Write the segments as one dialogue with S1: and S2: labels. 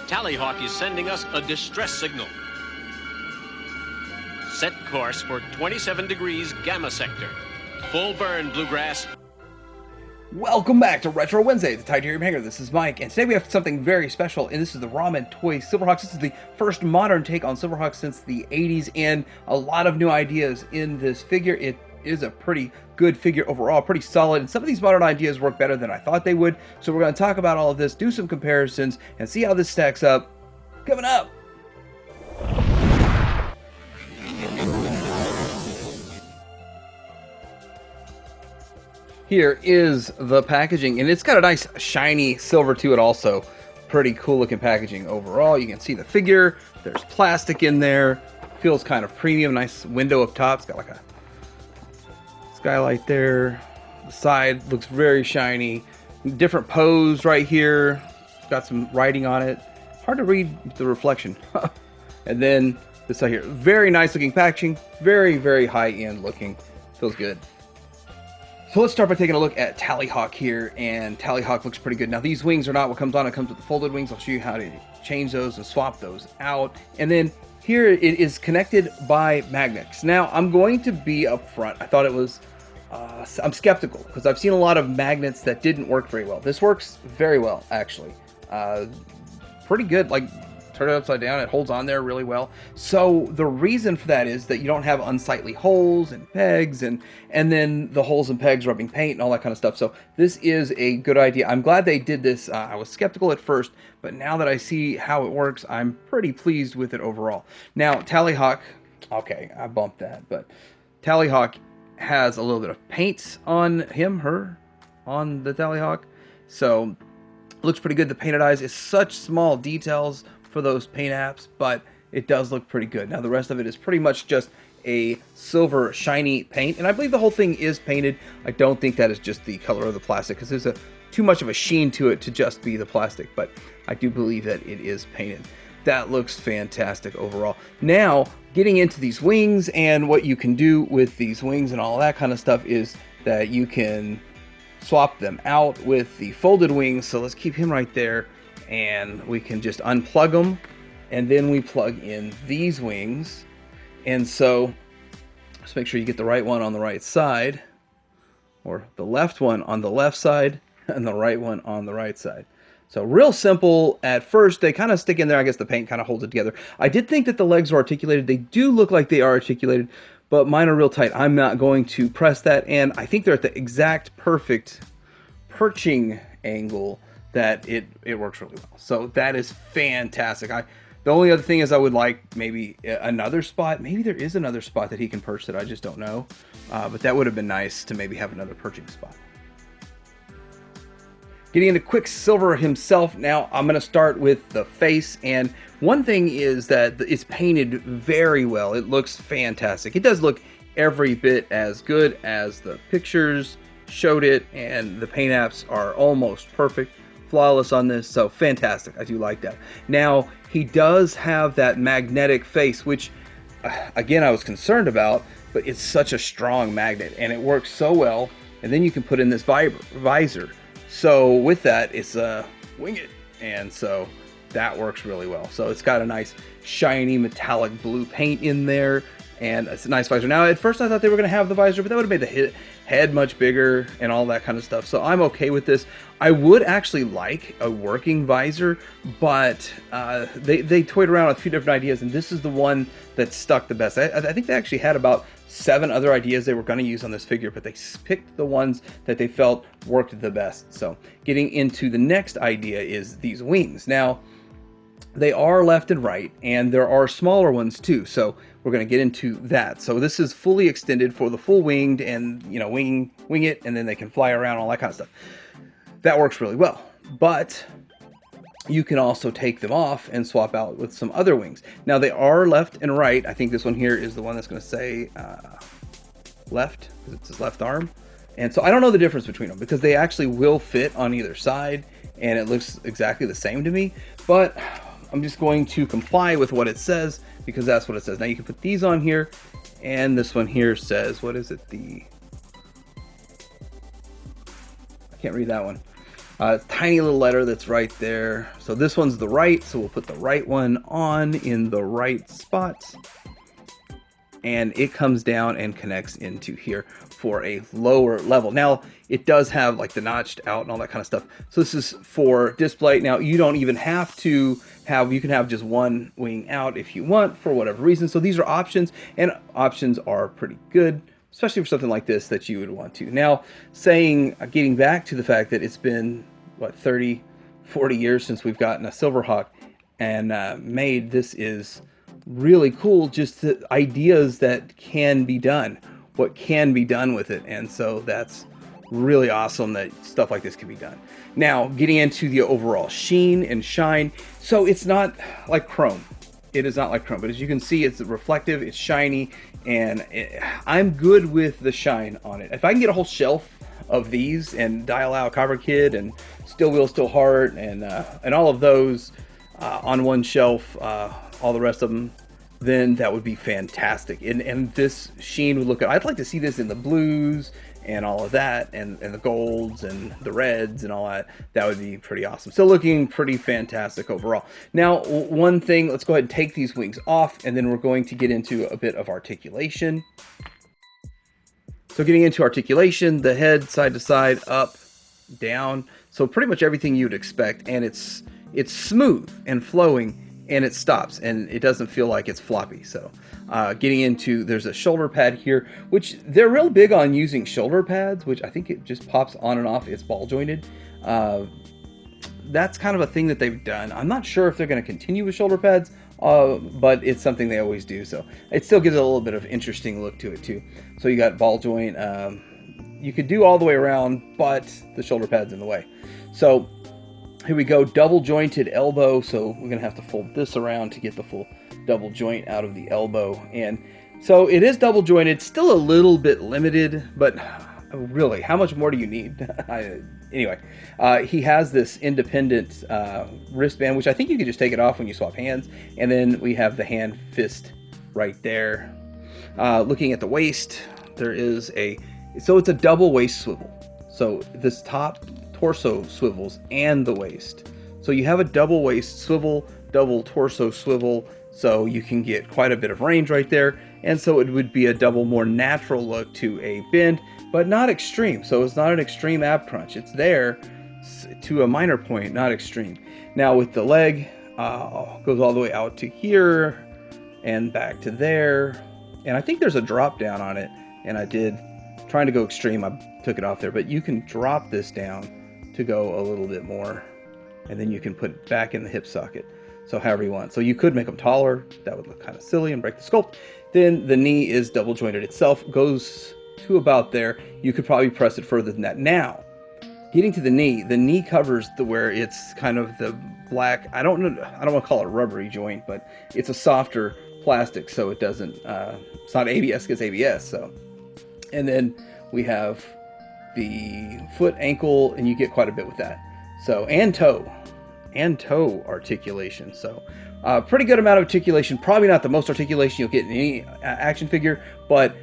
S1: Tallyhawk is sending us a distress signal. Set course for 27 degrees Gamma Sector. Full burn, Bluegrass.
S2: Welcome back to Retro Wednesday, the Titanium Hanger. This is Mike, and today we have something very special, and this is the Ramen toy Silverhawks. This is the first modern take on Silverhawks since the 80s, and a lot of new ideas in this figure. It is a pretty good figure overall, pretty solid, and some of these modern ideas work better than I thought they would. So we're going to talk about all of this, do some comparisons, and see how this stacks up. Coming up! Here is the packaging, and it's got a nice shiny silver to it also. Pretty cool looking packaging overall. You can see the figure, there's plastic in there, feels kind of premium, nice window up top. It's got like a skylight there. The side looks very shiny. Different pose right here. It's got some writing on it. Hard to read the reflection. And then this right here, very nice looking packaging, very high end looking. Feels good. So let's start by taking a look at Tallyhawk here, and Tallyhawk looks pretty good. Now these wings are not what comes on, it comes with the folded wings. I'll show you how to change those and swap those out. And then here it is connected by magnets. Now I'm going to be upfront. I thought it was, I'm skeptical because I've seen a lot of magnets that didn't work very well. This works very well actually. Pretty good, like turn it upside down, it holds on there really well. So the reason for that is that you don't have unsightly holes and pegs and then the holes and pegs rubbing paint and all that kind of stuff. So this is a good idea. I'm glad they did this. I was skeptical at first, but now that I see how it works, I'm pretty pleased with it overall. Now Tallyhawk, okay, I bumped that, but Tallyhawk has a little bit of paint on him, her, on the Tallyhawk. So looks pretty good. The painted eyes is such small details for those paint apps, but it does look pretty good. Now the rest of it is pretty much just a silver shiny paint, and I believe the whole thing is painted. I don't think that is just the color of the plastic because there's too much of a sheen to it to just be the plastic, but I do believe that it is painted. That looks fantastic overall. Now getting into these wings and what you can do with these wings and all that kind of stuff is that you can swap them out with the folded wings. So let's keep him right there, and we can just unplug them, and then we plug in these wings. And so just make sure you get the right one on the right side, or the left one on the left side and the right one on the right side. So real simple. At first they kind of stick in there. I guess the paint kind of holds it together. I did think that the legs were articulated. They do look like they are articulated, but mine are real tight. I'm not going to press that, and I think they're at the exact perfect perching angle that it works really well. So that is fantastic. The only other thing is I would like maybe another spot. Maybe there is another spot that he can perch that I just don't know. But that would have been nice to maybe have another perching spot. Getting into Quicksilver himself now, I'm going to start with the face. And one thing is that it's painted very well. It looks fantastic. It does look every bit as good as the pictures showed it, and the paint apps are almost perfect. Flawless on this, so fantastic. I do like that. Now he does have that magnetic face, which again I was concerned about, but it's such a strong magnet and it works so well. And then you can put in this visor. So with that, it's a wing it, and so that works really well. So it's got a nice shiny metallic blue paint in there, and it's a nice visor. Now at first I thought they were going to have the visor, but that would have made the head much bigger and all that kind of stuff. So I'm okay with this. I would actually like a working visor, but they toyed around with a few different ideas, and this is the one that stuck the best. I think they actually had about 7 other ideas they were going to use on this figure, but they picked the ones that they felt worked the best. So getting into the next idea is these wings. Now they are left and right, and there are smaller ones too, so we're going to get into that. So this is fully extended for the full winged, and you know, wing it, and then they can fly around, all that kind of stuff. That works really well, but you can also take them off and swap out with some other wings. Now they are left and right. I think this one here is the one that's going to say left, because it's his left arm. And so I don't know the difference between them, because they actually will fit on either side, and it looks exactly the same to me. But I'm just going to comply with what it says, because that's what it says. Now you can put these on here, and this one here says, what is it? I can't read that one. Tiny little letter that's right there. So this one's the right, so we'll put the right one on in the right spots. And it comes down and connects into here for a lower level. Now, it does have like the notched out and all that kind of stuff. So this is for display. Now, you don't even have to have, you can have just one wing out if you want for whatever reason. So these are options, and options are pretty good, especially for something like this that you would want to. Now, getting back to the fact that it's been, what, 30, 40 years since we've gotten a Silverhawk and made, this is really cool, just the ideas that can be done, what can be done with it. And so that's really awesome that stuff like this can be done. Now, getting into the overall sheen and shine. So it's not like chrome. It is not like chrome, but as you can see, it's reflective, it's shiny, and I'm good with the shine on it. If I can get a whole shelf of these and dial out Copper Kid and Still Wheel, Still Heart and all of those on one shelf, all the rest of them, then that would be fantastic. And this sheen would look good. I'd like to see this in the blues and all of that, and the golds and the reds and all that. That would be pretty awesome. Still looking pretty fantastic overall. Now, one thing, let's go ahead and take these wings off, and then we're going to get into a bit of articulation. So getting into articulation, the head side to side, up, down. So pretty much everything you'd expect, and it's smooth and flowing, and it stops, and it doesn't feel like it's floppy. So getting into, there's a shoulder pad here, which they're real big on using shoulder pads, which I think it just pops on and off. It's ball jointed. That's kind of a thing that they've done. I'm not sure if they're going to continue with shoulder pads, but it's something they always do. So it still gives it a little bit of interesting look to it too. So you got ball joint. You could do all the way around, but the shoulder pad's in the way. So here we go, double jointed elbow. So we're gonna have to fold this around to get the full double joint out of the elbow. And so it is double jointed, still a little bit limited, but really, how much more do you need? Anyway, he has this independent wristband, which I think you could just take it off when you swap hands. And then we have the hand fist right there. Looking at the waist, there is so it's a double waist swivel. So this top torso swivels and the waist. So you have a double waist swivel, double torso swivel, so you can get quite a bit of range right there. And so it would be a double, more natural look to a bend, but not extreme. So it's not an extreme ab crunch. It's there to a minor point, not extreme. Now with the leg, goes all the way out to here and back to there. And I think there's a drop down on it. And I did, trying to go extreme, I took it off there, but you can drop this down to go a little bit more, and then you can put it back in the hip socket, so however you want. So you could make them taller, that would look kind of silly and break the sculpt. Then the knee is double jointed itself, goes to about there. You could probably press it further than that. Now getting to the knee covers where it's kind of the black, I don't want to call it a rubbery joint, but it's a softer plastic, so it doesn't it's not ABS, because ABS. So, and then we have the foot, ankle, and you get quite a bit with that. So, and toe articulation. So pretty good amount of articulation. Probably not the most articulation you'll get in any action figure, but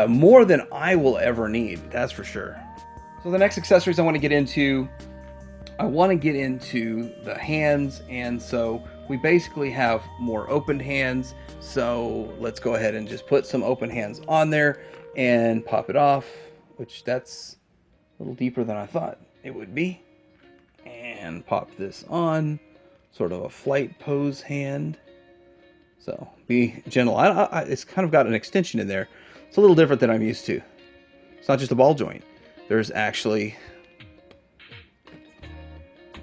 S2: more than I will ever need, that's for sure. So the next accessories I want to get into the hands, and so we basically have more open hands. So let's go ahead and just put some open hands on there and pop it off, which that's a little deeper than I thought it would be. And pop this on, sort of a flight pose hand. So be gentle. It's kind of got an extension in there. It's a little different than I'm used to. It's not just a ball joint. There's actually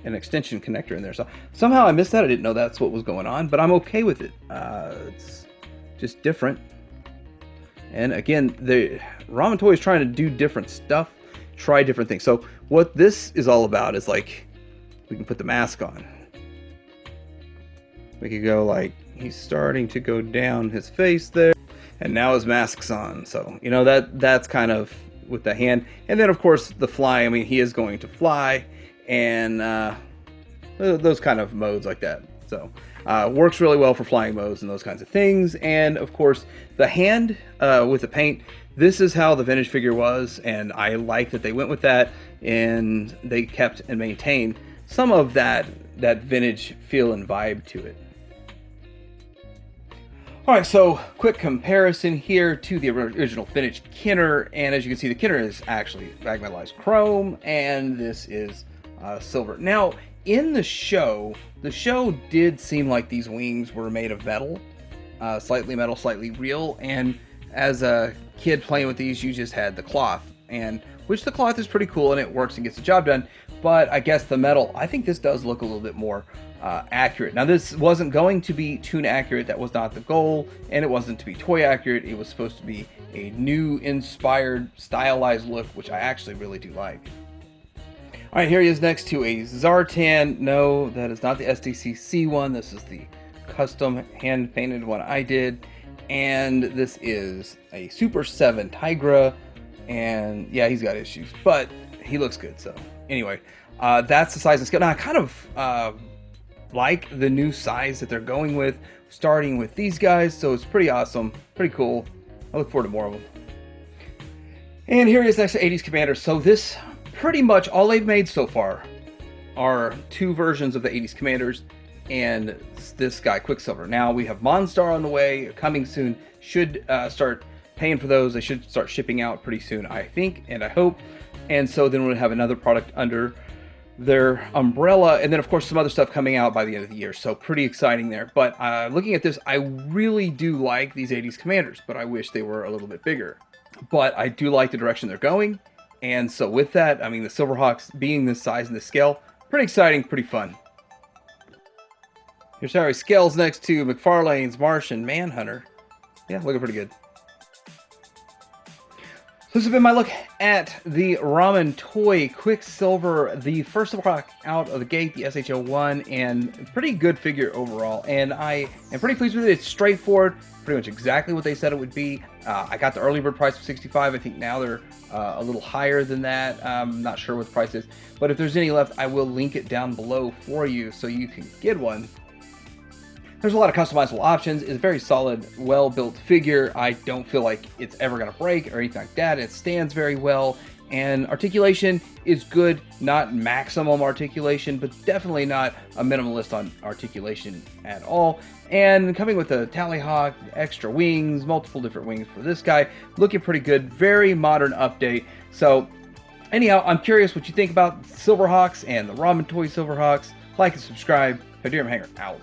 S2: an extension connector in there. So somehow I missed that. I didn't know that's what was going on, but I'm okay with it. It's just different. And again, the Ramen Toy is trying to do different stuff, try different things. So what this is all about is, like, we can put the mask on. We could go like, he's starting to go down his face there, and now his mask's on. So, you know, that's kind of with the hand. And then of course the fly, I mean, he is going to fly, and those kind of modes like that. So works really well for flying modes and those kinds of things. And of course, the hand with the paint. This is how the vintage figure was, and I like that they went with that, and they kept and maintained some of that vintage feel and vibe to it. All right, so quick comparison here to the original vintage Kenner, and as you can see, the Kenner is actually magnetized chrome, and this is silver. Now, in the show did seem like these wings were made of metal, slightly real, and as a kid playing with these, you just had the cloth, and which the cloth is pretty cool and it works and gets the job done. But I guess the metal, I think this does look a little bit more accurate. Now, this wasn't going to be toon accurate. That was not the goal, and it wasn't to be toy accurate. It was supposed to be a new, inspired, stylized look, which I actually really do like. All right, here he is next to a Zartan. No, that is not the SDCC one. This is the custom hand-painted one I did. And this is a Super 7 Tigra, and yeah, he's got issues, but he looks good. So anyway, that's the size and scale. Now I kind of like the new size that they're going with, starting with these guys, so it's pretty awesome, pretty cool. I look forward to more of them. And here he is next to 80s Commander. So this, pretty much all they've made so far are two versions of the 80s Commanders and this guy Quicksilver. Now we have Monstar on the way, coming soon. Should start paying for those. They should start shipping out pretty soon, I think, and I hope. And so then we'll have another product under their umbrella, and then of course some other stuff coming out by the end of the year. So pretty exciting there. But looking at this, I really do like these 80s Commanders, but I wish they were a little bit bigger. But I do like the direction they're going. And so with that, I mean, the Silverhawks being this size and this scale, pretty exciting, pretty fun. Here's how he scales next to McFarlane's Martian Manhunter. Yeah, looking pretty good. So this has been my look at the Ramen toy Quicksilver, the first Silverhawk out of the gate, the SH01, and pretty good figure overall. And I am pretty pleased with it. It's straightforward, pretty much exactly what they said it would be. I got the early bird price of $65. I think now they're a little higher than that. I'm not sure what the price is, but if there's any left, I will link it down below for you so you can get one. There's a lot of customizable options. It's a very solid, well-built figure. I don't feel like it's ever going to break or anything like that. It stands very well, and articulation is good. Not maximum articulation, but definitely not a minimalist on articulation at all. And coming with a Tallyhawk, extra wings, multiple different wings for this guy, looking pretty good. Very modern update. So anyhow, I'm curious what you think about Silverhawks and the Ramen toy Silverhawks. Like and subscribe. Hanger out.